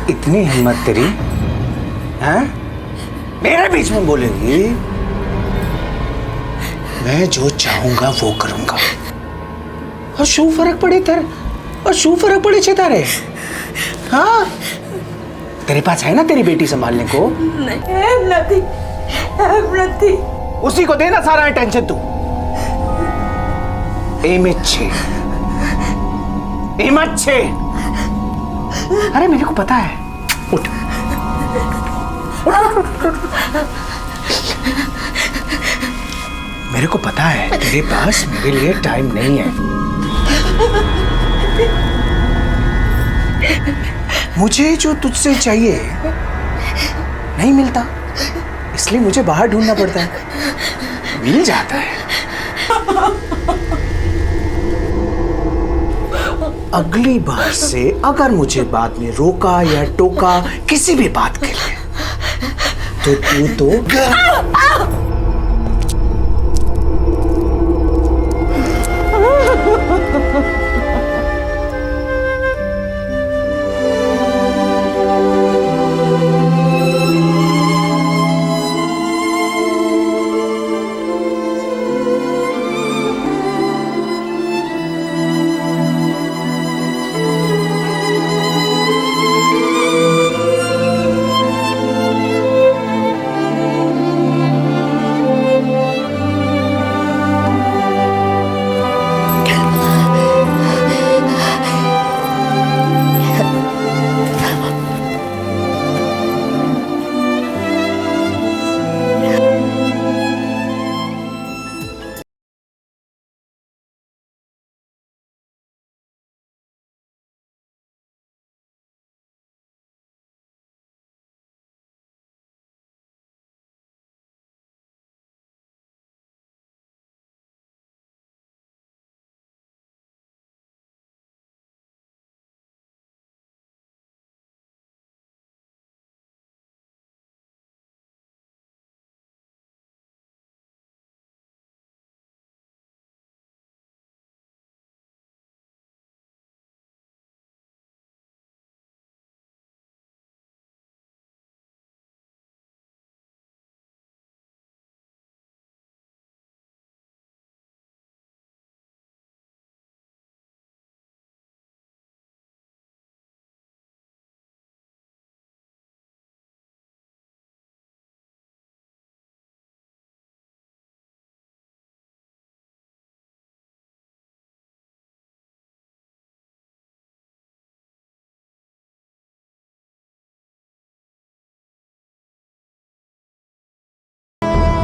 इतनी हिम्मत तेरी, हैं? मेरे बीच में बोलेंगी? मैं जो चाहूंगा वो करूंगा। और शू फर्क पड़े तेरे, और शू फर्क पड़े छे तारे? हाँ, तेरे पास है ना तेरी बेटी संभालने को? नहीं, उसी को देना सारा अटेंशन तू। एमच्छे। अरे मेरे को पता है। उठ। मेरे को पता है तेरे पास मेरे लिए टाइम नहीं है। मुझे जो तुझसे चाहिए नहीं मिलता, इसलिए मुझे बाहर ढूंढना पड़ता है। मिल जाता है। अगली बार से अगर मुझे बाद में रोका या टोका किसी भी बात के लिए, तो तू तो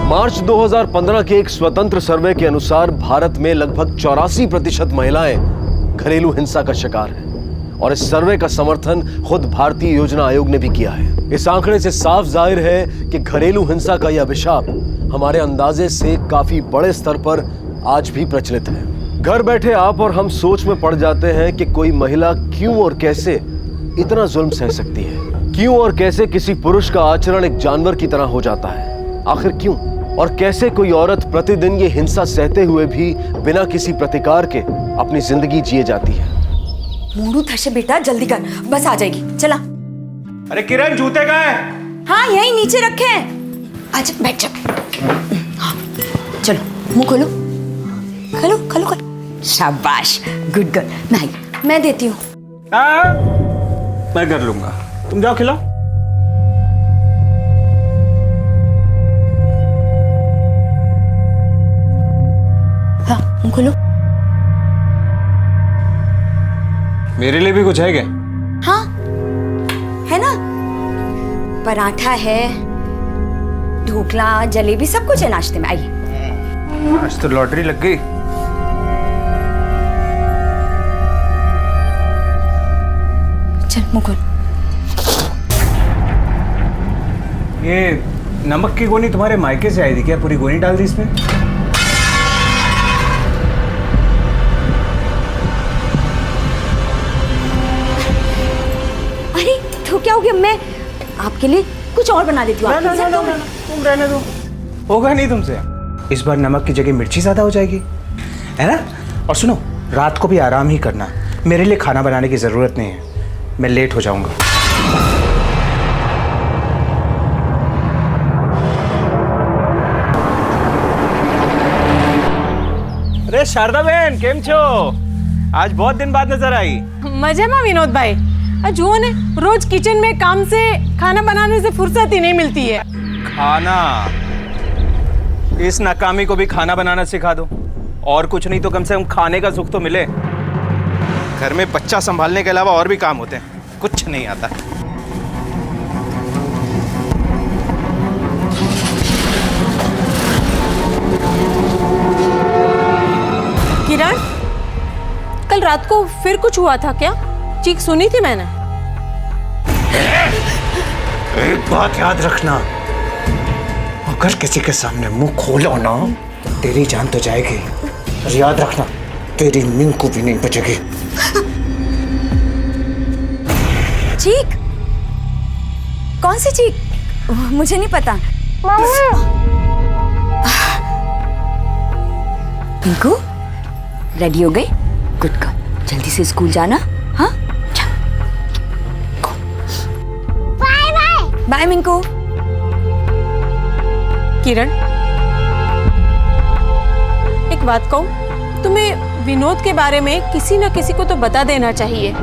मार्च 2015 के एक स्वतंत्र सर्वे के अनुसार भारत में लगभग 84% महिलाएं घरेलू हिंसा का शिकार हैं और इस सर्वे का समर्थन खुद भारतीय योजना आयोग ने भी किया है। इस आंकड़े से साफ जाहिर है कि घरेलू हिंसा का यह अभिशाप हमारे अंदाजे से काफी बड़े स्तर पर आज भी प्रचलित है। घर बैठे आप और हम सोच में पड़ जाते हैं कि कोई महिला क्यों और कैसे इतना जुल्म सह सकती है, क्यों और कैसे किसी पुरुष का आचरण एक जानवर की तरह हो जाता है। आखिर क्यों और कैसे कोई औरत प्रतिदिन ये हिंसा सहते हुए भी बिना किसी प्रतिकार के अपनी जिंदगी जिए जाती है। मोड़ू थशे बेटा, जल्दी कर, बस आ जाएगी। चला। अरे किरण, जूते कहाँ हैं? हाँ, यहीं नीचे रखे हैं। आज बैठ जा। हाँ, चलो मुंह खोलो, खोलो खोलो खोलो। शाबाश, गुड गर्ल। नहीं, मैं देती हूँ। मैं कर लूंगा, तुम जाओ खिलाओ। हाँ, मुंह खोलो। मेरे लिए भी कुछ है क्या? हाँ, है ना, पराठा है, ढोकला, जलेबी, सब कुछ है नाश्ते में। आइए। आज तो लॉटरी लग गई। चल मुंह खोल। ये नमक की गोनी तुम्हारे मायके से आई थी क्या? पूरी गोनी डाल दी इसमें? अरे तो क्या हो गया, मैं आपके लिए कुछ और बना देती हूँ। तुम रहने दो, होगा नहीं तुमसे। इस बार नमक की जगह मिर्ची ज्यादा हो जाएगी, है ना? और सुनो, रात को भी आराम ही करना, मेरे लिए खाना बनाने की जरूरत नहीं है, मैं लेट हो जाऊंगा। અરે શારદાબેન કેમ છો? आज बहुत दिन बाद नजर आई। मजेમાં વિનોદભાઈ, આ જુઓ ને, રોજ કિચન में काम से खाना बनाने से फुर्सत ही नहीं मिलती है। खाना, इस नाकामी को भी खाना बनाना सिखा दो, और कुछ नहीं तो कम से कम खाने का सुख तो मिले। घर में बच्चा संभालने के अलावा और भी काम होते हैं, कुछ नहीं आता। किरण, कल रात को फिर कुछ हुआ था क्या? चीख सुनी थी मैंने। एक बात याद रखना, अगर किसी के सामने मुंह खोलो ना तो तेरी जान तो जाएगी, और याद रखना तेरी मिंकू भी नहीं बचेगी। चीख? कौन सी चीख? मुझे नहीं पता। मिंकू, रेडी हो गई? गुड गर्ल, जल्दी से स्कूल जाना। हाँ, बाय बाय। बाय मिंकू। किरण, एक बात कहूं, तुम्हें विनोद के बारे में किसी न किसी को तो बता देना चाहिए।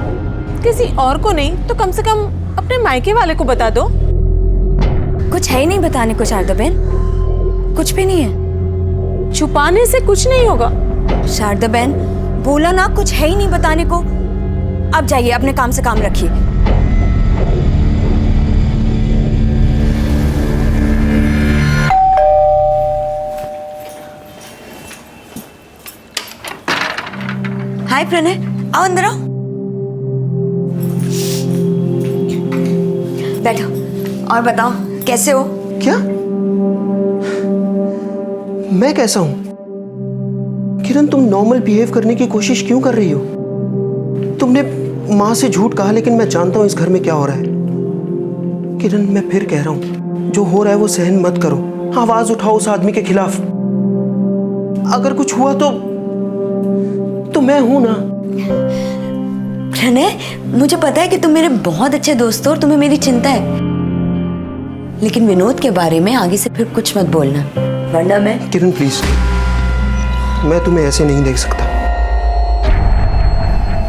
किसी और को नहीं तो कम से कम अपने मायके वाले को बता दो। कुछ है ही नहीं बताने को शारदा बहन, कुछ भी नहीं है। छुपाने से कुछ नहीं होगा। शारदा बहन, बोला ना कुछ है ही नहीं बताने को। अब जाइए, अपने काम से काम रखिए। हाय प्रणय, आओ अंदर आओ। बैठो और बताओ कैसे हो? क्या? मैं कैसा हूं? किरण, तुम नॉर्मल बिहेव करने की कोशिश क्यों कर रही हो? तुमने मां से झूठ कहा, लेकिन मैं जानता हूं इस घर में क्या हो रहा है। किरण, मैं फिर कह रहा हूं, जो हो रहा है वो सहन मत करो। आवाज उठाओ उस आदमी के खिलाफ। अगर कुछ हुआ तो मैं हूं ना। प्रणय, मुझे पता है कि तुम मेरे बहुत अच्छे दोस्त हो और तुम्हें मेरी चिंता है, लेकिन विनोद के बारे में आगे से फिर कुछ मत बोलना, वरना मैं। किरण प्लीज, मैं तुम्हें ऐसे नहीं देख सकता।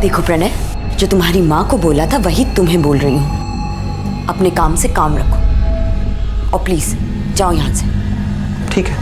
देखो प्रणय, जो तुम्हारी माँ को बोला था वही तुम्हें बोल रही हूँ। अपने काम से काम रखो और प्लीज जाओ यहाँ से। ठीक है।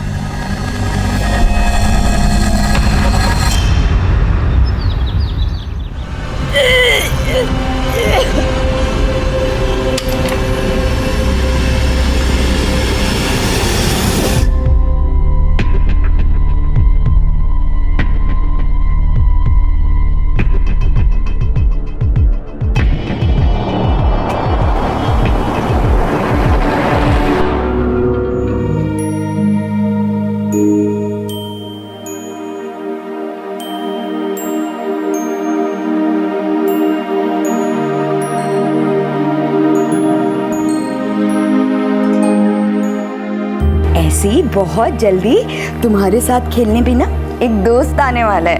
ऐसी बहुत जल्दी तुम्हारे साथ खेलने भी ना एक दोस्त आने वाला है।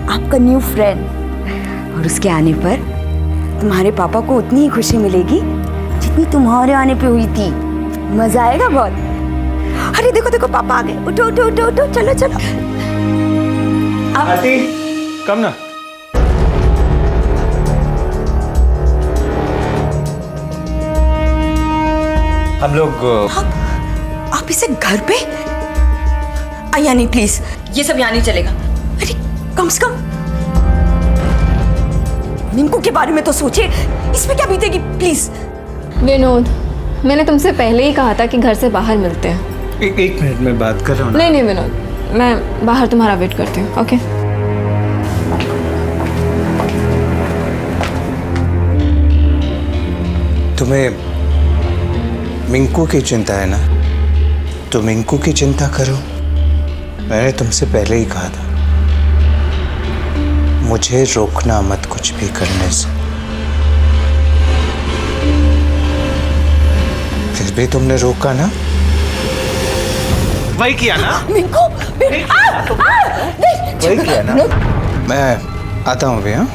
आपका न्यू फ्रेंड, और उसके आने पर तुम्हारे पापा को उतनी ही खुशी मिलेगी जितनी तुम्हारे आने पे हुई थी। मजा आएगा बहुत। अरे देखो देखो, पापा आ गए। उठो उठो उठो उठो, चलो चलो। आरती, कम ना। हम लोग आप इसे घर पे? यानी प्लीज, ये सब यहाँ नहीं चलेगा। अरे कम से कम मिंकू के बारे में तो सोचिए, इसमें क्या बीतेगी प्लीज। विनोद, मैंने तुमसे पहले ही कहा था कि घर से बाहर मिलते हैं। एक मिनट में बात कर रहा हूँ। नहीं विनोद, मैं बाहर तुम्हारा वेट करती हूँ। ओके? तुम्हें मिंकू की चिंता है ना, तो मिंकू की चिंता करो। मैंने तुमसे पहले ही कहा था, मुझे रोकना मत कुछ भी करने से। फिर भी तुमने रोका ना। वही किया ना? मिंकू, वही किया ना। मैं आता हूँ अभी। हाँ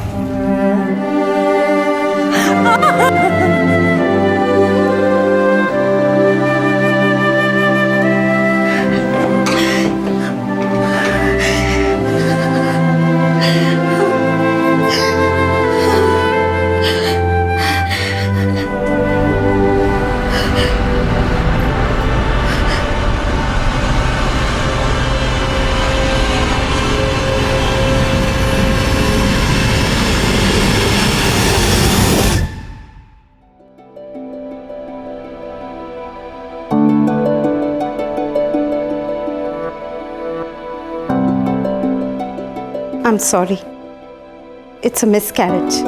I'm sorry. It's a miscarriage.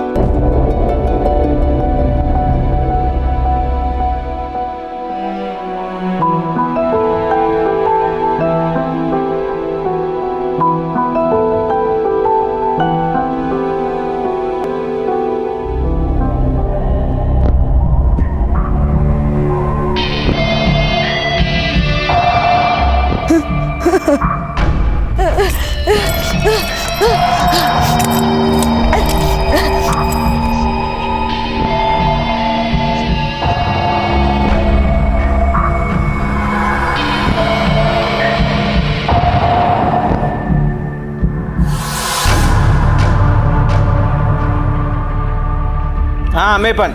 हाँ मैं पन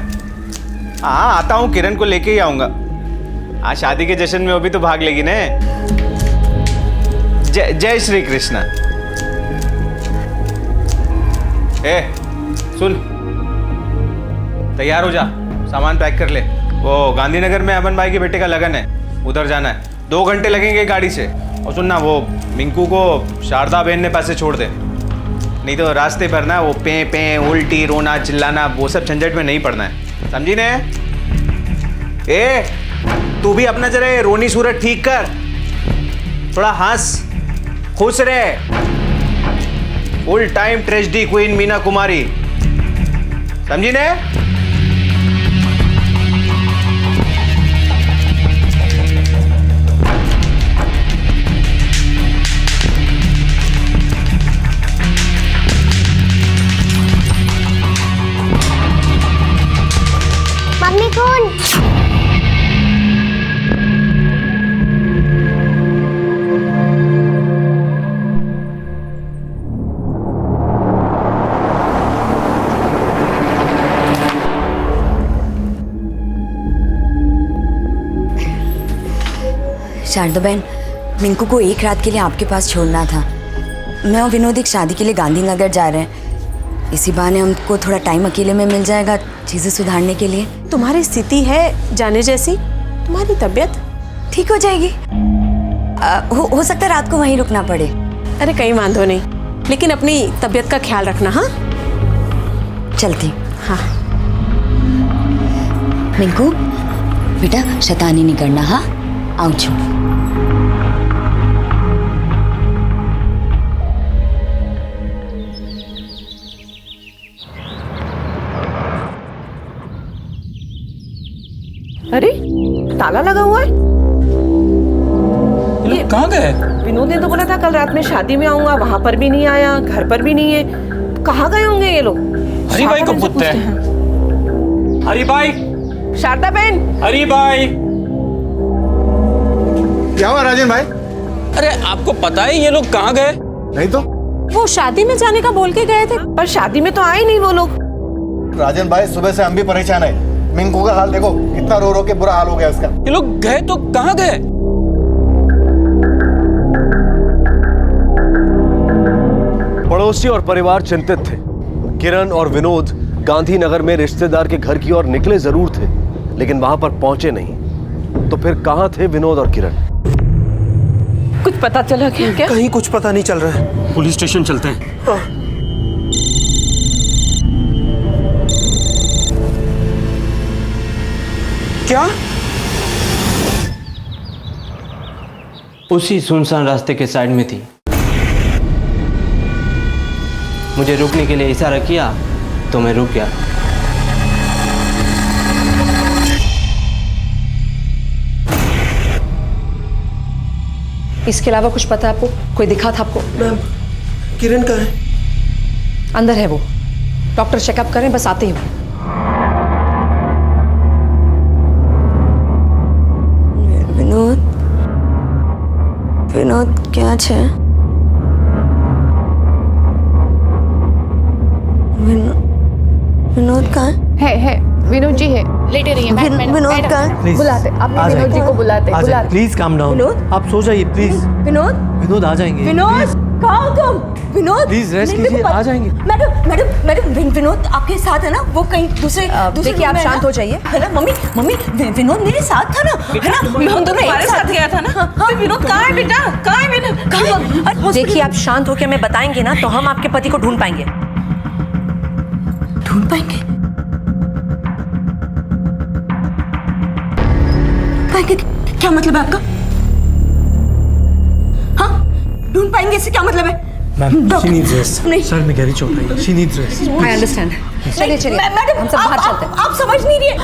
हाँ आता हूँ, किरण को लेके ही आऊंगा। हाँ शादी के जश्न में वो भी तो भाग लेगी ने। जय जय श्री कृष्णा। ए सुन, तैयार हो जा, सामान पैक कर ले। वो गांधीनगर में अमन भाई के बेटे का लगन है, उधर जाना है। 2 घंटे लगेंगे गाड़ी से। और सुनना, वो मिंकू को शारदा बहन ने पासे छोड़ दे, नहीं तो रास्ते पर ना वो पे पे उल्टी रोना चिल्लाना वो सब झंझट में नहीं पड़ना है, समझी ने? ए तू भी अपना जरा रोनी सूरत ठीक कर, थोड़ा हंस खुश रहे। Full time tragedy queen Meena Kumari, समझी ने? मम्मी कौन? शारदा बहन, मिंकू को एक रात के लिए आपके पास छोड़ना था। मैं और विनोद एक शादी के लिए गांधीनगर जा रहे हैं। इसी बहाने हमको थोड़ा टाइम अकेले में मिल जाएगा चीज़ें सुधारने के लिए। तुम्हारी स्थिति है जाने जैसी, तुम्हारी तबीयत ठीक हो जाएगी। हो सकता है रात को वहीं रुकना पड़े। अरे कहीं वांधो नहीं, लेकिन अपनी तबीयत का ख्याल रखना। हाँ चलती। हाँ मिंकू बेटा, शैतानी नहीं करना। हाँ आऊँ छू। अरे ताला लगा हुआ है। ये कहाँ गए? विनोद ने तो बोला था कल रात में शादी में आऊंगा, वहां पर भी नहीं आया, घर पर भी नहीं है। कहाँ गए होंगे ये लोग? हरी भाई को पूछते हैं। हरी भाई, शारदा बहन, हरी भाई। क्या हुआ राजन भाई? अरे आपको पता है ये लोग कहाँ गए? नहीं तो। वो शादी में जाने का बोल के गए थे, पर शादी में तो आए नहीं वो लोग। राजन भाई सुबह से हम भी परेशान है। मिंकू का हाल देखो, कितना रो रो के बुरा हाल हो गया उसका। ये लोग गए तो कहाँ गए? पड़ोसी और परिवार चिंतित थे। किरण और विनोद गांधीनगर में रिश्तेदार के घर की ओर निकले जरूर थे, लेकिन वहां पर पहुंचे नहीं। तो फिर कहां थे विनोद और किरण? कुछ पता चला क्या? कहीं कुछ पता नहीं चल रहा है। पुलिस स्टेशन चलते हैं। क्या? उसी सुनसान रास्ते के साइड में थी। मुझे रुकने के लिए इशारा किया तो मैं रुक गया। इसके अलावा कुछ पता है आपको? कोई दिखा था आपको? मैम, किरण कहाँ है? अंदर है वो, डॉक्टर चेकअप करें, बस आते ही वो। विनोद, विनोद क्या है? विनोद कहाँ है विनोद जी है, लेटे रहिए। विनोद कहाँ? बुलाते, आप विनोद जी को बुलाते। Please calm down. विनोद, आप सो जाइए प्लीज। विनोद, विनोद आ जाएंगे। विनोद। कहाँ हो तुम? विनोद Please, rest नहीं, मेरे को कीजिए, आ जाएंगे। मैडम विनोद आपके साथ है ना? वो कहीं दूसरे देखिए, आप शांत हो जाइए। है ना मम्मी विनोद मेरे साथ था ना? है ना? हम दोनों एक साथ गया था ना? हाँ, विनोद कहाँ है बेटा? कहाँ है विनोद? कहाँ है? देखिए, आप शांत होकर हमें बताएंगे ना तो हम आपके पति को ढूंढ पाएंगे। ढूंढ पाएंगे? क्या मतलब है आपका? हाँ, ढूंढ पाएंगे इससे क्या मतलब है? Ma'am, she needs rest. नहीं। सर में गहरी चोट आई। She needs rest. I understand. चलिए मैडम, हम सब बाहर चलते हैं। आप समझ नहीं रही है।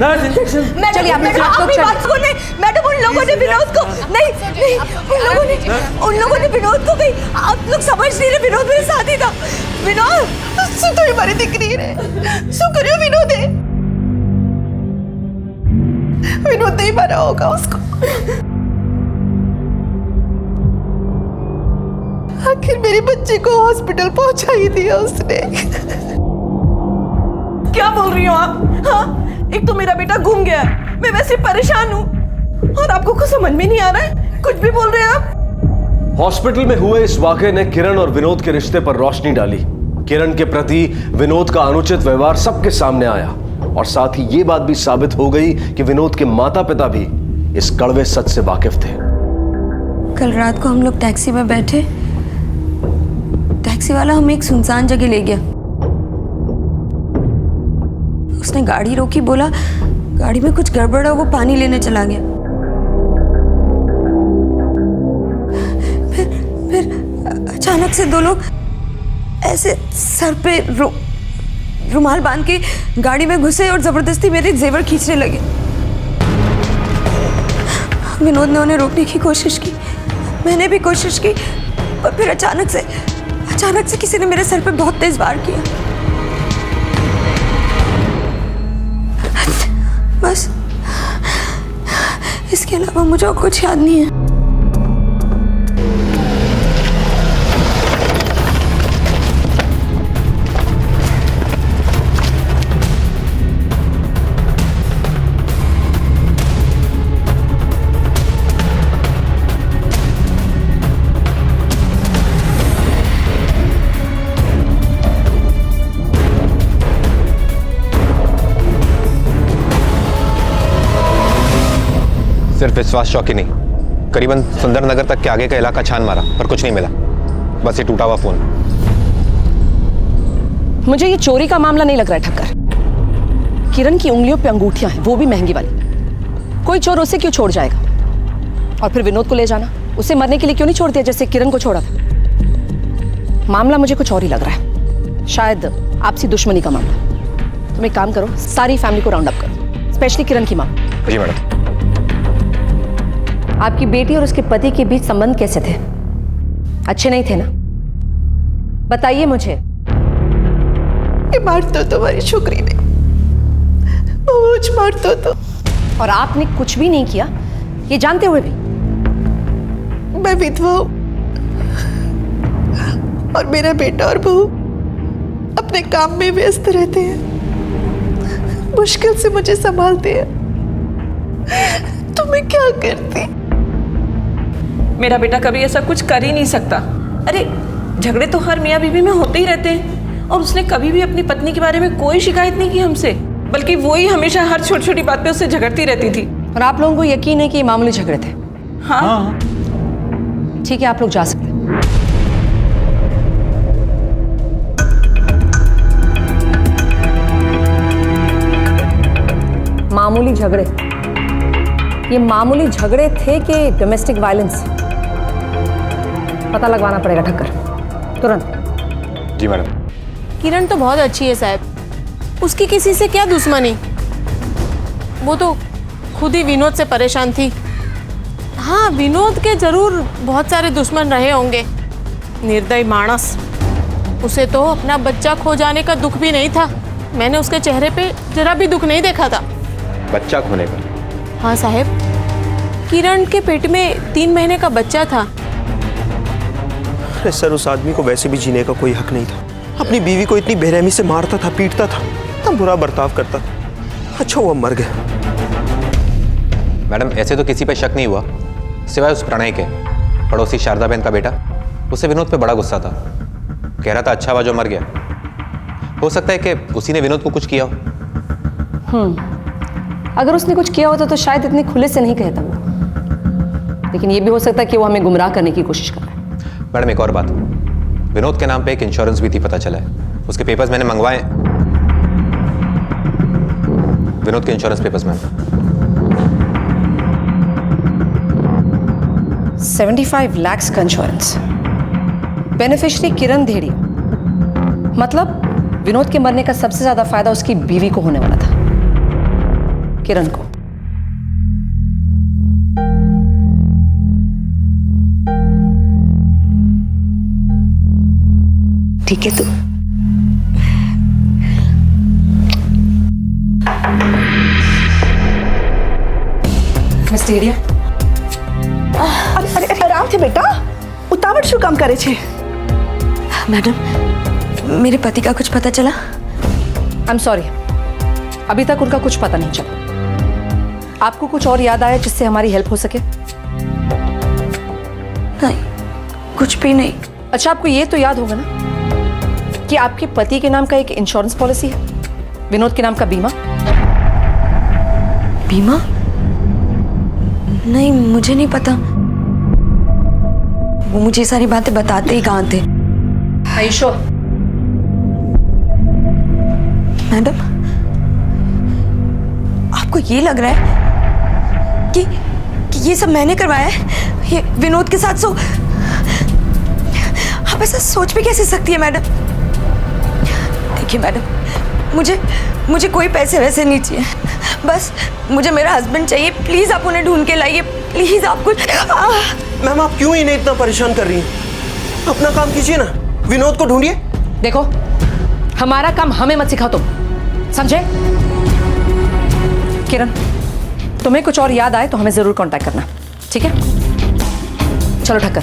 Nurse, injection. चलिए, आप मैडम, लोग आपकी चलिए। बात सुने। मैडम, उन लोगों ने विनोद को नहीं, उन लोगों ने विनोद को कहीं, आप लोग समझ नहीं रहे, विनोद मेरे साथ ही था। विनोद सु तो हमारी दिख रही है, सु करियो विनोद है, विनोद नहीं मारा होगा उसको। आखिर मेरे बच्चे को हॉस्पिटल पहुंचा ही दिया उसने। क्या बोल रही हो आप? हाँ, एक तो मेरा बेटा घूम गया, मैं वैसे परेशान हूँ, और आपको कुछ समझ में नहीं आ रहा है, कुछ भी बोल रहे हैं आप। हॉस्पिटल में हुए इस वाकये ने किरण और विनोद के रिश्ते पर रोशनी डाली। किरण के प्रति विनोद का अनुचित व्यवहार सबके सामने आया, और साथ ही ये बात भी साबित हो गई कि विनोद के माता पिता भी इस कड़वे सच से वाकिफ थे। कल रात को हम लोग टैक्सी में बैठे, टैक्सी वाला हमें एक सुनसान जगह ले गया। उसने गाड़ी रोकी, बोला गाड़ी में कुछ गड़बड़ है, वो पानी लेने चला गया। फिर अचानक से दो लोग ऐसे सर पे रुमाल बांध के गाड़ी में घुसे और जबरदस्ती मेरे जेवर खींचने लगे। विनोद ने उन्हें रोकने की कोशिश की, मैंने भी कोशिश की, और फिर अचानक से किसी ने मेरे सर पे बहुत तेज वार किया। बस इसके अलावा मुझे और कुछ याद नहीं है। सिर्फ विश्वास चौकी नहीं, करीबन सुंदर नगर तक के आगे का इलाका छान मारा पर कुछ नहीं मिला, बस ये टूटा हुआ फोन। मुझे ये चोरी का मामला नहीं लग रहा है ठक्कर। किरण की उंगलियों पे अंगूठियां हैं, वो भी महंगी वाली। कोई चोर उसे क्यों छोड़ जाएगा? और फिर विनोद को ले जाना, उसे मरने के लिए क्यों नहीं छोड़ दिया जैसे किरण को छोड़ा था? मामला मुझे कुछ और ही लग रहा है, शायद आपसी दुश्मनी का मामला। तुम एक काम करो, सारी फैमिली को राउंड अप करो, स्पेशली किरण की माँ। जी मैडम। आपकी बेटी और उसके पति के बीच संबंध कैसे थे? अच्छे नहीं थे ना? बताइए मुझे। मार दो तुम्हारी छोकरी ने, मुझ मार दो तो। और आपने कुछ भी नहीं किया, ये जानते हुए भी? मैं विधवा हूं, और मेरा बेटा और बहू अपने काम में व्यस्त रहते हैं, मुश्किल से मुझे संभालते हैं। तो मैं क्या करती? मेरा बेटा कभी ऐसा कुछ कर ही नहीं सकता। अरे झगड़े तो हर मियाँ बीवी में होते ही रहते हैं, और उसने कभी भी अपनी पत्नी के बारे में कोई शिकायत नहीं की हमसे, बल्कि वो ही हमेशा हर छोटी छोटी बात पे उससे झगड़ती रहती थी। और आप लोगों को यकीन है कि ये मामूली झगड़े थे? हाँ। ठीक है, आप लोग जा सकते हैं। मामूली झगड़े, ये मामूली झगड़े थे कि डोमेस्टिक वायलेंस? पता लगवाना पड़ेगा ठक्कर, तुरंत। जी मैडम। किरण तो बहुत अच्छी है साहब, उसकी किसी से क्या दुश्मनी, वो तो खुद ही विनोद से परेशान थी। हाँ, विनोद के जरूर बहुत सारे दुश्मन रहे होंगे, निर्दयी मानस। उसे तो अपना बच्चा खो जाने का दुख भी नहीं था, मैंने उसके चेहरे पे जरा भी दुख नहीं देखा था। बच्चा खोने का? हाँ साहब, किरण के पेट में 3 महीने का बच्चा था। अरे सर, उस आदमी को वैसे भी जीने का कोई हक नहीं था। अपनी बीवी को इतनी बेरहमी से मारता था, पीटता था, इतना बुरा बर्ताव करता था। अच्छा वो मर गया। मैडम, ऐसे तो किसी पे शक नहीं हुआ सिवाय उस प्रणय के, पड़ोसी शारदा बहन का बेटा। उसे विनोद पे बड़ा गुस्सा था। कह रहा था अच्छा हुआ जो मर गया। हो सकता है कि उसी ने विनोद को कुछ किया हो। अगर उसने कुछ किया होता तो शायद इतने खुले से नहीं कहता वो, लेकिन ये भी हो सकता है कि वो हमें गुमराह करने की कोशिश कर रहा है। मैडम एक और बात, विनोद के नाम पे एक इंश्योरेंस भी थी, पता चला है। उसके पेपर्स मैंने मंगवाए। विनोद के इंश्योरेंस पेपर्स मैम। 75 लाख का इंश्योरेंस, बेनिफिशियरी किरण धेड़िया। मतलब विनोद के मरने का सबसे ज्यादा फायदा उसकी बीवी को होने वाला था, किरण को। ठीक है तू। मिस धेड़िया, अरे आराम से बेटा, उतावट શું કામ કરે છે? मैडम, मेरे पति का कुछ पता चला? आई एम सॉरी, अभी तक उनका कुछ पता नहीं चला। आपको कुछ और याद आया जिससे हमारी हेल्प हो सके? नहीं, कुछ भी नहीं। अच्छा, आपको ये तो याद होगा ना कि आपके पति के नाम का एक इंश्योरेंस पॉलिसी है, विनोद के नाम का बीमा। बीमा? नहीं, मुझे नहीं पता। वो मुझे सारी बातें बताते ही कहाँ थे। आयुषो, मैडम, आपको ये लग रहा है कि ये सब मैंने करवाया है? ये विनोद के साथ आप ऐसा सोच भी कैसे सकती है मैडम? देखिए मैडम, मुझे कोई पैसे वैसे नहीं चाहिए, बस मुझे मेरा हस्बैंड चाहिए। प्लीज आप उन्हें ढूंढ के लाइए, प्लीज। आप कुछ मैम, आप क्यों इन्हें इतना परेशान कर रही हैं? अपना काम कीजिए ना, विनोद को ढूंढिए। देखो, हमारा काम हमें मत सिखाओ तुम, समझे? किरण, तुम्हें कुछ और याद आए तो हमें जरूर कांटेक्ट करना, ठीक है? चलो ठक्कर।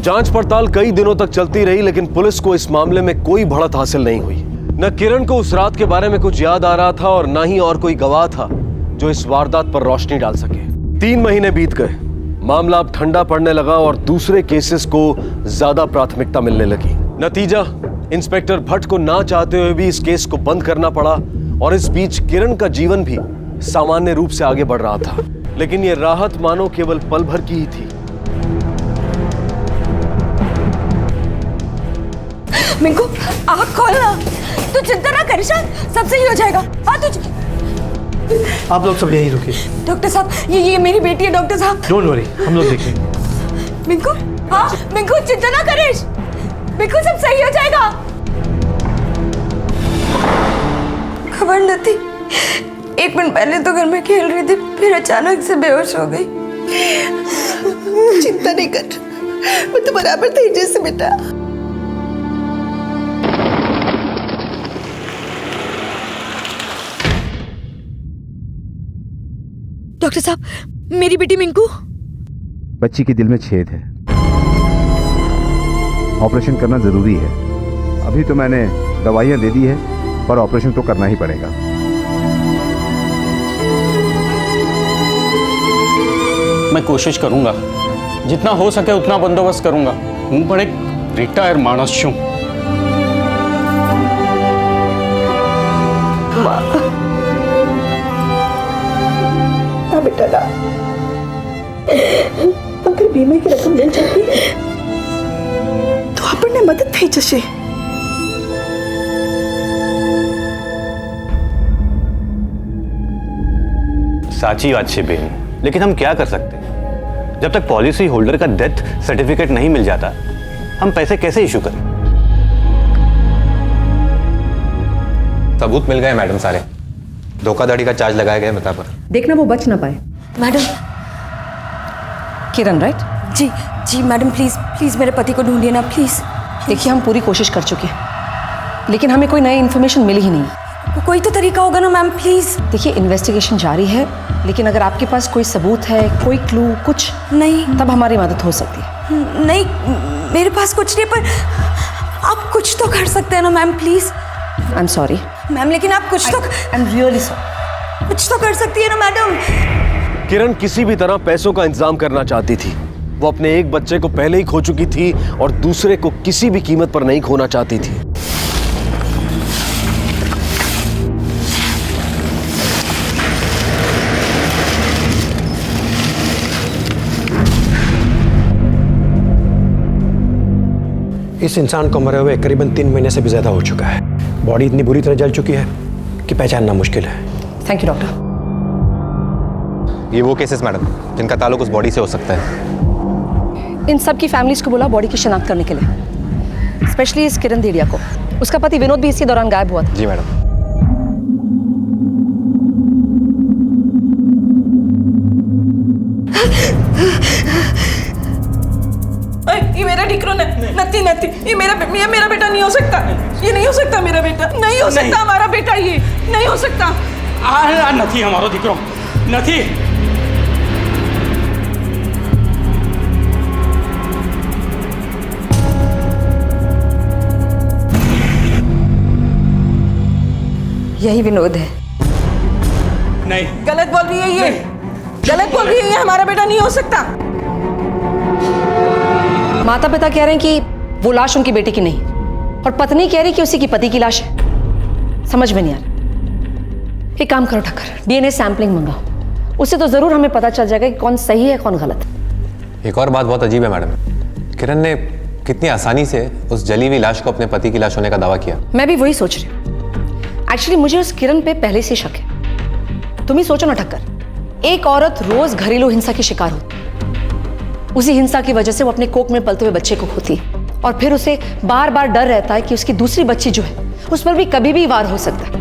जांच पड़ताल कई दिनों तक चलती रही, लेकिन पुलिस को इस मामले में कोई बढ़त हासिल नहीं हुई। न किरण को उस रात के बारे में कुछ याद आ रहा था और न ही और कोई गवाह था जो इस वारदात पर रोशनी डाल सके। 3 महीने बीत गए, मामला अब ठंडा पड़ने लगा और दूसरे केसेस को ज्यादा प्राथमिकता मिलने लगी। नतीजा, इंस्पेक्टर भट्ट को ना चाहते हुए भी इस केस को बंद करना पड़ा और इस बीच किरण का जीवन भी सामान्य रूप से आगे बढ़ रहा था। लेकिन ये राहत मानो केवल पल भर की ही थी। मिंकू, आँख खोलना। तू चिंता ना कर, सब सही हो जाएगा। हाँ, आप लोग सब यहीं रुकिए। डॉक्टर साहब, ये मेरी बेटी है डॉक्टर साहब। डोंट वरी, हम लोग देखेंगे। मिंकू, हाँ मिंकू, चिंता ना करिश। मिंकू, सब सही हो जाएगा। खबर न थी, 1 मिनट पहले तो घर में खेल रही थी, फिर अचानक से बेहोश हो गई। चिंता नहीं कर, मैं तो बराबर थी जैसे बेटा। डॉक्टर साहब, मेरी बेटी मिंकू। बच्ची के दिल में छेद है, ऑपरेशन करना जरूरी है। अभी तो मैंने दवाइयां दे दी है, पर ऑपरेशन तो करना ही पड़ेगा। मैं कोशिश करूंगा, जितना हो सके उतना बंदोबस्त करूंगा। हूँ पण एक रिटायर माणस छूं। बेटा, अगर बीमे की रकम मिल जाती तो આપણને મદદ થઈ જશે। साची बात है बेन, लेकिन हम क्या कर सकते हैं? जब तक पॉलिसी होल्डर का डेथ सर्टिफिकेट नहीं मिल जाता, हम पैसे कैसे इशू करें? सबूत मिल गए मैडम सारे। धोखाधड़ी का चार्ज लगाया गया मिता पर। देखना वो बच ना पाए। मैडम। किरण, राइट? जी मैडम, प्लीज मेरे पति को ढूंढिए ना, प्लीज। देखिए, हम पूरी कोशिश कर चुके हैं, लेकिन हमें कोई नई इन्फॉर्मेशन मिली ही नहीं। कोई तो तरीका होगा ना मैम, प्लीज। देखिए, इन्वेस्टिगेशन जारी है, लेकिन अगर आपके पास कोई सबूत है, कोई क्लू, कुछ नहीं, तब हमारी मदद हो सकती है। नहीं, मेरे पास कुछ नहीं, पर आप कुछ तो कर सकते हैं ना ma'am, please. I am sorry ma'am, लेकिन आप कुछ तो, आई एम रियली सॉरी, कुछ तो कर सकती है ना मैडम। किरण किसी भी तरह पैसों का इंतजाम करना चाहती थी, वो अपने एक बच्चे को पहले ही खो चुकी थी और दूसरे को किसी भी कीमत पर नहीं खोना चाहती थी। इस इंसान को मरे हुए करीबन 3 महीने से भी ज्यादा हो चुका है। बॉडी इतनी बुरी तरह जल चुकी है कि पहचानना मुश्किल है। Thank you doctor. ये वो केसेस मैडम जिनका ताल्लुक उस बॉडी से हो सकता है। इन सब की फैमिलीज को बोला बॉडी की शिनाख्त करने के लिए, स्पेशली इस किरण देड़िया को। उसका पति विनोद भी इसी दौरान गायब हुआ था। जी मैडम। ये मेरा डिक्रो नत्ती नत्ती, ये मेरा बेटा नहीं हो सकता। ये नहीं हो सकता मेरा बेटा, नहीं हो सकता हमारा बेटा, ये नहीं हो सकता। નથી અમારો દીકરો, નથી। यही विनोद है। नहीं, गलत बोल रही है ये, गलत बोल रही है ये, हमारा बेटा नहीं हो सकता। माता पिता कह रहे हैं कि वो लाश उनकी बेटी की नहीं, और पत्नी कह रही कि उसी की पति की लाश है। समझ में नहीं आ रहा। एक काम करो ठक्कर, डीएनए सैंपलिंग मंगाओ, उससे तो जरूर हमें पता चल जाएगा कि कौन सही है कौन गलत। एक और बात बहुत अजीब है मैडम, किरण ने कितनी आसानी से उस जली हुई लाश को अपने पति की लाश होने का दावा किया। मैं भी वही सोच रही हूँ। एक्चुअली मुझे उस किरण पे पहले से शक है। तुम ही सोचो ना ठक्कर, एक औरत रोज घरेलू हिंसा की शिकार होती, उसी हिंसा की वजह से वो अपने कोख में पलते हुए बच्चे को खोती, और फिर उसे बार बार डर रहता है कि उसकी दूसरी बच्ची जो है उस पर भी कभी भी वार हो सकता है।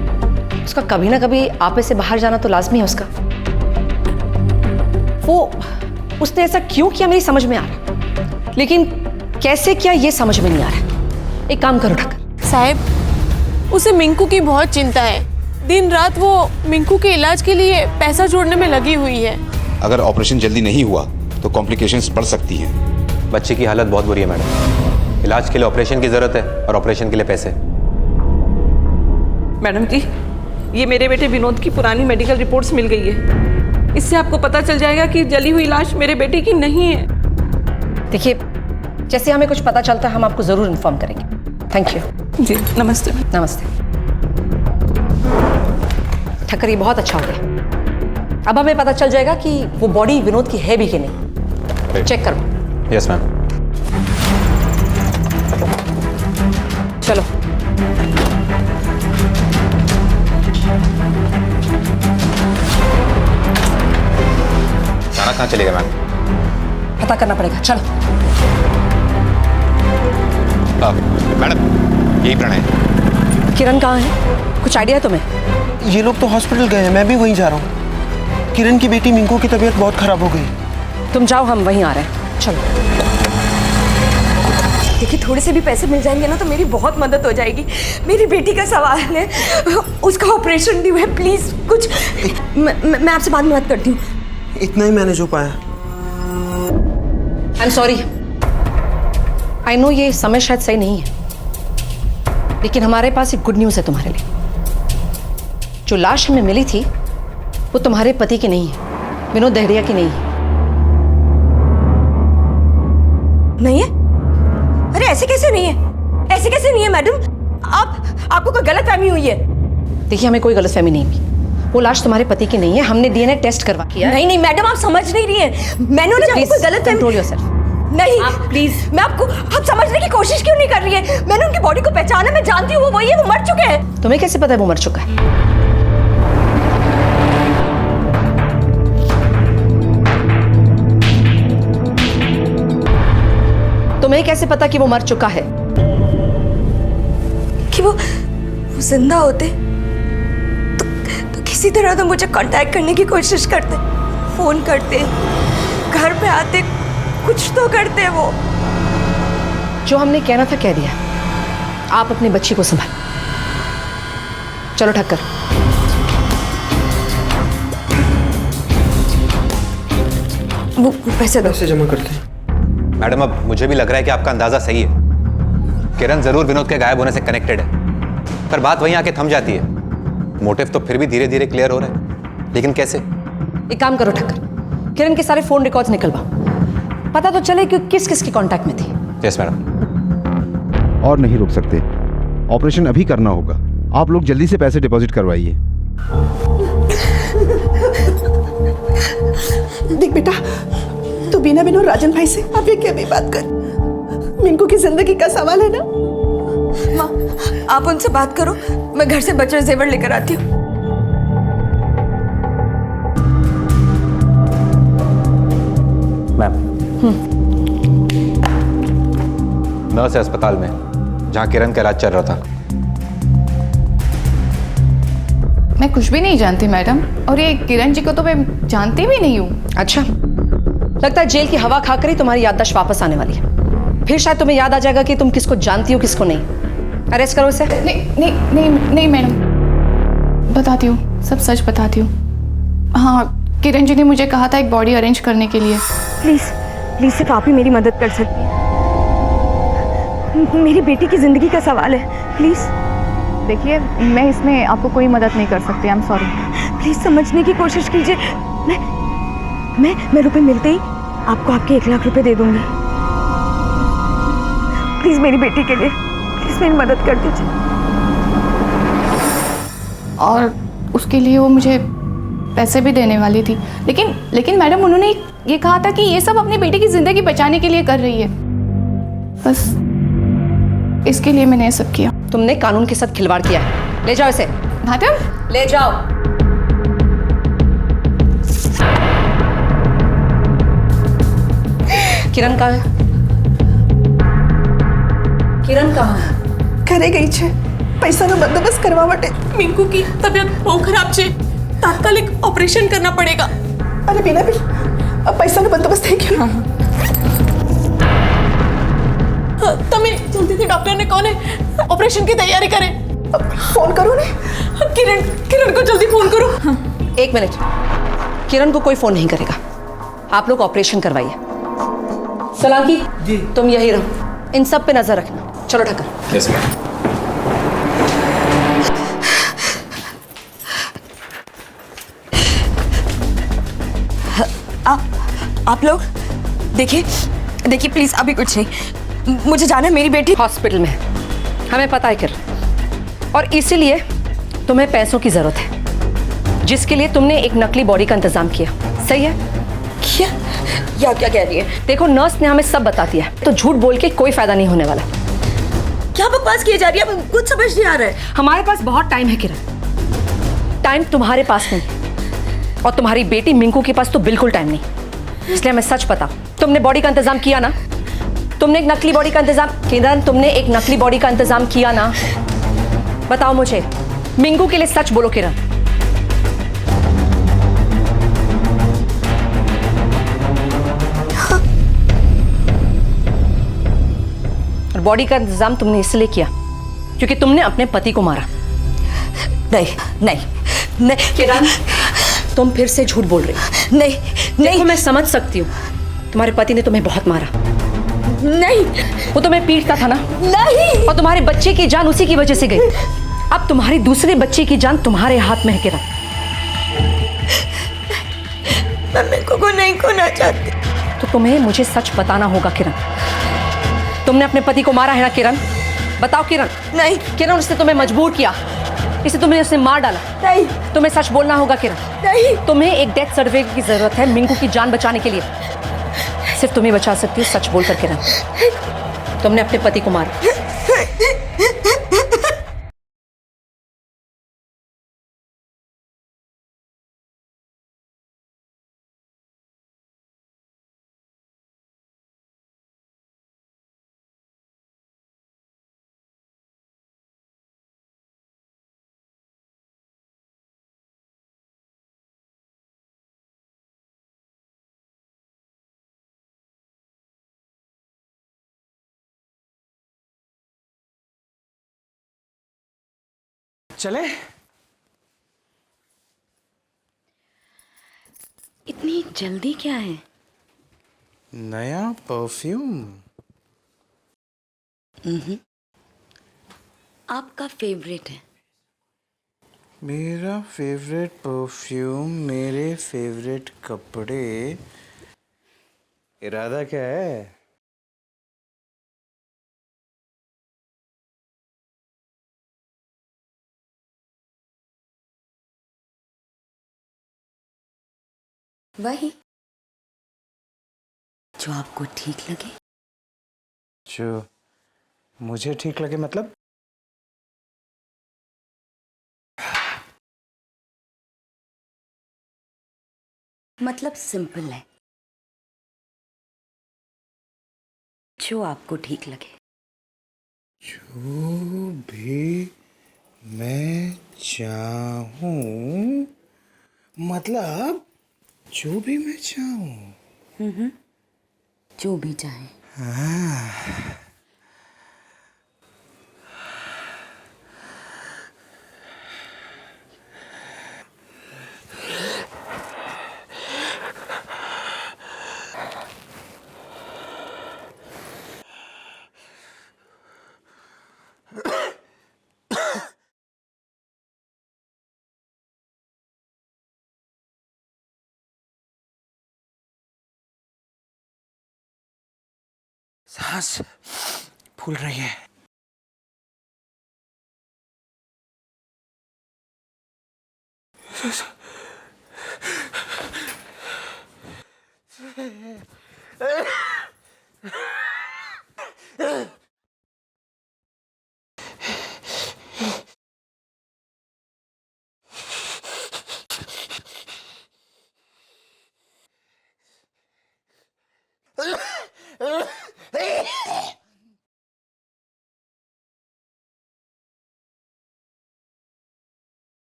उसका कभी ना कभी आपे से बाहर जाना तो लाजमी है उसका। वो उसने ऐसा क्यों किया मेरी समझ में आ रहा, लेकिन कैसे किया ये समझ में नहीं आ रहा। एक काम करो ठक्कर साहब, उसे मिंकू की बहुत चिंता है। दिन रात वो मिंकू के इलाज के लिए पैसा जोड़ने में लगी हुई है। अगर ऑपरेशन जल्दी नहीं हुआ तो कॉम्प्लिकेशंस बढ़ सकती हैं। बच्चे की हालत बहुत बुरी है मैडम, इलाज के लिए ऑपरेशन की जरूरत है और ऑपरेशन के लिए पैसे। मैडम जी, ये मेरे बेटे विनोद की पुरानी मेडिकल रिपोर्ट्स मिल गई है। इससे आपको पता चल जाएगा कि जली हुई लाश मेरे बेटे की नहीं है। देखिए, जैसे हमें कुछ पता चलता है हम आपको जरूर इन्फॉर्म करेंगे। थैंक यू जी, नमस्ते। नमस्ते। ठक्कर, ये बहुत अच्छा हो गया। अब हमें पता चल जाएगा कि वो बॉडी विनोद की है भी कि नहीं। चेक करो। Yes ma'am. चलो। सारा कहाँ चलेगा मैम? पता करना पड़ेगा, चलो। मैडम, यही प्रणय। किरण कहाँ है? कुछ आइडिया है तुम्हें? ये लोग तो हॉस्पिटल गए हैं, मैं भी वहीं जा रहा हूँ। किरण की बेटी मिंकू की तबीयत बहुत खराब हो गई। तुम जाओ, हम वहीं आ रहे हैं। चलो। देखिए, थोड़े से भी पैसे मिल जाएंगे ना तो मेरी बहुत मदद हो जाएगी। मेरी बेटी का सवाल है, उसका ऑपरेशन ड्यू है। प्लीज कुछ, मैं आपसे बाद में बात करती हूँ। इतना ही मैनेज हो पाया। I am sorry. I know ये समय शायद सही नहीं है, लेकिन हमारे पास एक गुड न्यूज़ है तुम्हारे लिए। जो लाश हमें मिली थी वो तुम्हारे पति की नहीं है, विनोद दहड़िया की नहीं है। नहीं है? अरे ऐसे कैसे नहीं है? ऐसे कैसे नहीं है मैडम? आपको कोई गलतफहमी हुई है? देखिए, हमें कोई गलतफहमी नहीं हुई। वो लाश तुम्हारे पति की नहीं है, हमने डीएनए टेस्ट करवा किया। नहीं नहीं मैडम, आप समझ नहीं रही हैं। मैंने उन्हें कोई गलतफहमी। Control yourself. नहीं प्लीज, मैं आप समझने की कोशिश क्यों नहीं कर रही है? मैंने उनकी बॉडी को पहचाना, मैं जानती हूँ वो वही है, वो मर चुके हैं। तुम्हें कैसे पता है वो मर चुका है? तुम्हें कैसे पता कि वो मर चुका है? कि वो जिंदा होते तो किसी तरह तो मुझे कांटेक्ट करने की कोशिश करते, फोन करते, घर पे आते, कुछ तो करते वो। जो हमने कहना था कह दिया। आप अपनी बच्ची को संभाल। चलो ठक्कर। वो पैसे दो। पैसे जमा करते हैं। मैडम, अब मुझे भी लग रहा है कि आपका अंदाजा सही है। किरण जरूर विनोद के गायब होने से कनेक्टेड है, पर बात वहीं आके थम जाती है। मोटिव तो फिर भी धीरे धीरे क्लियर हो रहा है, लेकिन कैसे? एक काम करो ठक्कर, किरण के सारे फोन रिकॉर्ड्स निकलवाओ। पता तो चले कि किस किस के कांटेक्ट में थी। Yes madam. और नहीं रुक सकते, ऑपरेशन अभी करना होगा। आप लोग जल्दी से पैसे डिपॉजिट करवाइए। देख बेटा, तू बिना बिना राजन भाई से अभी क्या भी बात कर। मिंकू की जिंदगी का सवाल है ना। माँ, आप उनसे बात करो, मैं घर से बच्चे जेवर लेकर आती हूँ। मैम, नर्स है अस्पताल में जहां किरण का इलाज चल रहा था। मैं कुछ भी नहीं जानती मैडम, और ये किरण जी को तो मैं जानती भी नहीं हूँ। अच्छा, लगता है जेल की हवा खाकर ही तुम्हारी याददाश्त वापस आने वाली है। फिर शायद तुम्हें याद आ जाएगा कि तुम किसको जानती हो किसको नहीं। अरेस्ट करो इसे। नहीं नहीं नहीं नहीं मैडम, बताती हूँ, सब सच बताती हूँ। हाँ, किरण जी ने मुझे कहा था एक बॉडी अरेंज करने के लिए। प्लीज प्लीज सिर्फ आप ही मेरी मदद कर सकती हैं। मेरी बेटी की जिंदगी का सवाल है, प्लीज। देखिए, मैं इसमें आपको कोई मदद नहीं कर सकती, आई एम सॉरी। प्लीज समझने की कोशिश कीजिए। मैं रुपए मिलते ही आपको आपके 1 लाख रुपए दे दूंगी। प्लीज मेरी बेटी के लिए प्लीज मेरी मदद कर दीजिए। और उसके लिए वो मुझे पैसे भी देने वाली थी, लेकिन मैडम उन्होंने ये कहा था कि ये सब अपनी बेटी की जिंदगी बचाने के लिए कर रही है, बस इसके लिए मैंने ये सब किया। तुमने कानून के साथ खिलवाड़ किया है। ले जाओ इसे। मैडम, ले जाओ। किरण कहाँ है? किरण कहाँ है? घरे गई छे, पैसा नो बंदोबस्त करवा માટે। मिंकू की तबीयत बहुत खराब छे, तात्कालिक ऑपरेशन करना पड़ेगा। अरे बिना भी अब पैसा नो बंदोबस्त થઈ ગયો। તમે જલ્દીથી ડોક્ટરને કોને ઓપરેશન की तैयारी करे। फोन करो ने। किरण को जल्दी फोन करो। 1 मिनट, किरण को कोई फोन नहीं करेगा। आप लोग ऑपरेशन करवाइए। सोलंकी जी, तुम यही रहो, इन सब पे नजर रखना। चलो ढक्कन। Yes ma'am. आप लोग देखिए प्लीज, अभी कुछ नहीं, मुझे जाना है। मेरी बेटी हॉस्पिटल में है, हमें पता है किरण, और इसीलिए तुम्हें पैसों की जरूरत है, जिसके लिए तुमने एक नकली बॉडी का इंतजाम किया। सही है? क्या कह रही है? देखो, नर्स ने हमें सब बता दिया, तो झूठ बोल के कोई फायदा नहीं होने वाला। क्या बकवास किए जा रही है? कुछ समझ नहीं आ रहा है। हमारे पास बहुत टाइम है किरण, टाइम तुम्हारे पास नहीं, और तुम्हारी बेटी मिंकू के पास तो बिल्कुल टाइम नहीं। इसलिए मैं सच बताऊं, तुमने बॉडी का इंतजाम किया ना? तुमने एक नकली बॉडी का इंतजाम, किरण तुमने एक नकली बॉडी का इंतजाम किया ना? बताओ मुझे, मिंकू के लिए सच बोलो किरण। और बॉडी का इंतजाम तुमने इसलिए किया क्योंकि तुमने अपने पति को मारा। नहीं किरण, तुम फिर से झूठ बोल रही हो। नहीं, देखो, मैं समझ सकती हूँ, तुम्हारे पति ने तुम्हें बहुत मारा। नहीं, वो तुम्हें पीटता था ना? नहीं। और तुम्हारे बच्चे की जान उसी की वजह से गई। अब तुम्हारी दूसरे बच्चे की जान तुम्हारे हाथ में है किरण। मैं मिंकू को नहीं खोना चाहती। तो तुम्हें मुझे सच बताना होगा किरण, तुमने अपने पति को मारा है ना किरण? बताओ किरण। नहीं किरण, उसने तुम्हें मजबूर किया, इसे तुमने उसे मार डाला। नहीं, तुम्हें सच बोलना होगा किरण। नहीं, तुम्हें एक डेथ सर्टिफिकेट की जरूरत है मिंकू की जान बचाने के लिए। सिर्फ तुम्हें बचा सकती हो सच बोलकर किरण। तुमने अपने पति को मारा। चले? इतनी जल्दी क्या है? नया परफ्यूम। आपका फेवरेट है? मेरा फेवरेट परफ्यूम, मेरे फेवरेट कपड़े, इरादा क्या है? वही जो आपको ठीक लगे। जो मुझे ठीक लगे मतलब? मतलब सिंपल है, जो आपको ठीक लगे। जो भी मैं चाहूं, मतलब जो भी मैं चाहूं। जो भी चाहे। हाँ। सांस फूल रही है।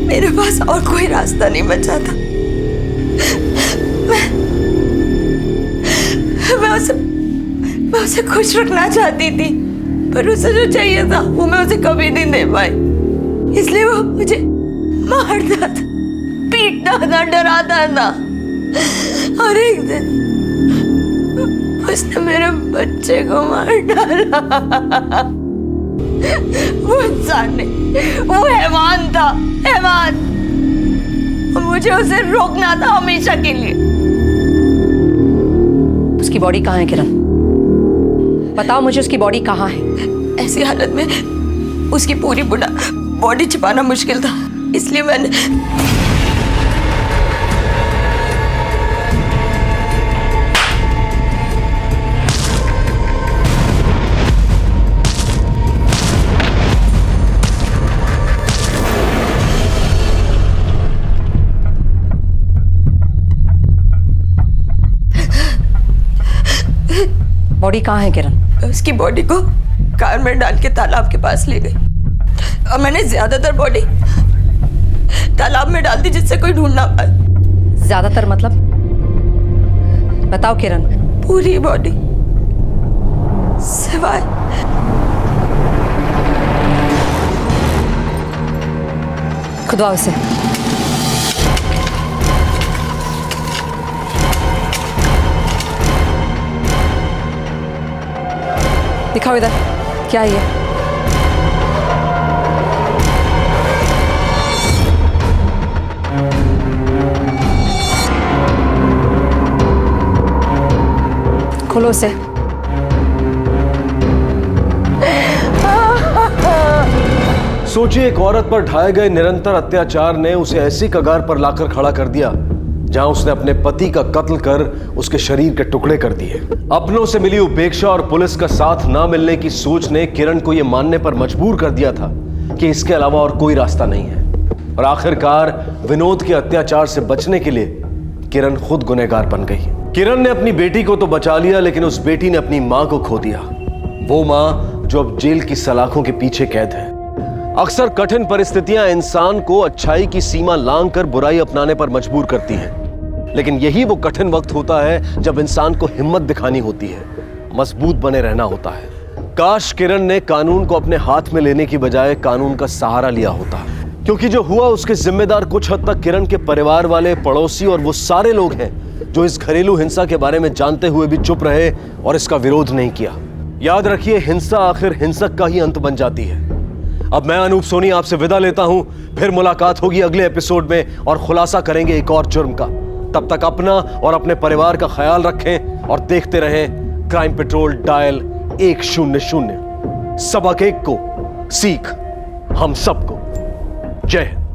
मेरे पास और कोई रास्ता नहीं बचा था। मैं उसे खुश रखना चाहती थी, पर उसे जो चाहिए था वो मैं उसे कभी नहीं दे पाई। इसलिए वो मुझे मारता था, पीटता था, डराता था। और एक दिन उसने मेरे बच्चे को मार डाला। वो इंसान नहीं, वो हैवान था, हैवान। मुझे उसे रोकना था हमेशा के लिए। उसकी बॉडी कहाँ है किरण? बताओ मुझे, उसकी बॉडी कहाँ है? ऐसी हालत में उसकी पूरी बॉडी छिपाना मुश्किल था, इसलिए मैंने बॉडी कहाँ है किरण? उसकी बॉडी को कार में डाल के तालाब के पास ले गई, और मैंने ज्यादातर बॉडी तालाब में डाल दी जिससे कोई ढूंढ ना पाए। ज्यादातर मतलब? बताओ किरण। पूरी बॉडी सिवाय खुदवा उसे। दिखाओ इधर, क्या है ये? खोलो उसे। सोचिए, एक औरत पर ढाए गए निरंतर अत्याचार ने उसे ऐसी कगार पर लाकर खड़ा कर दिया जहां उसने अपने पति का कत्ल कर उसके शरीर के टुकड़े कर दिए। अपनों से मिली उपेक्षा और पुलिस का साथ ना मिलने की सोच ने किरण को यह मानने पर मजबूर कर दिया था कि इसके अलावा और कोई रास्ता नहीं है। और आखिरकार विनोद के अत्याचार से बचने के लिए किरण खुद गुनहगार बन गई। किरण ने अपनी बेटी को तो बचा लिया, लेकिन उस बेटी ने अपनी मां को खो दिया। वो मां जो अब जेल की सलाखों के पीछे कैद है। अक्सर कठिन परिस्थितियां इंसान को अच्छाई की सीमा लांघकर बुराई अपनाने पर मजबूर करती हैं। लेकिन यही वो कठिन वक्त होता है जब इंसान को हिम्मत दिखानी होती है, मजबूत बने रहना होता है। काश किरण ने कानून को अपने हाथ में लेने की बजाय कानून का सहारा लिया होता। क्योंकि जो हुआ उसके जिम्मेदार कुछ हद तक किरण के परिवार वाले, पड़ोसी और वो सारे लोग हैं जो इस घरेलू हिंसा के बारे में जानते हुए भी चुप रहे और इसका विरोध नहीं किया। याद रखिए, हिंसा आखिर हिंसक का ही अंत बन जाती है। अब मैं अनूप सोनी आपसे विदा लेता हूं, फिर मुलाकात होगी अगले एपिसोड में और खुलासा करेंगे एक और जुर्म का। तब तक अपना और अपने परिवार का ख्याल रखें और देखते रहें क्राइम पेट्रोल डायल 100। सबक एक को, सीख हम सबको। जय हिंद।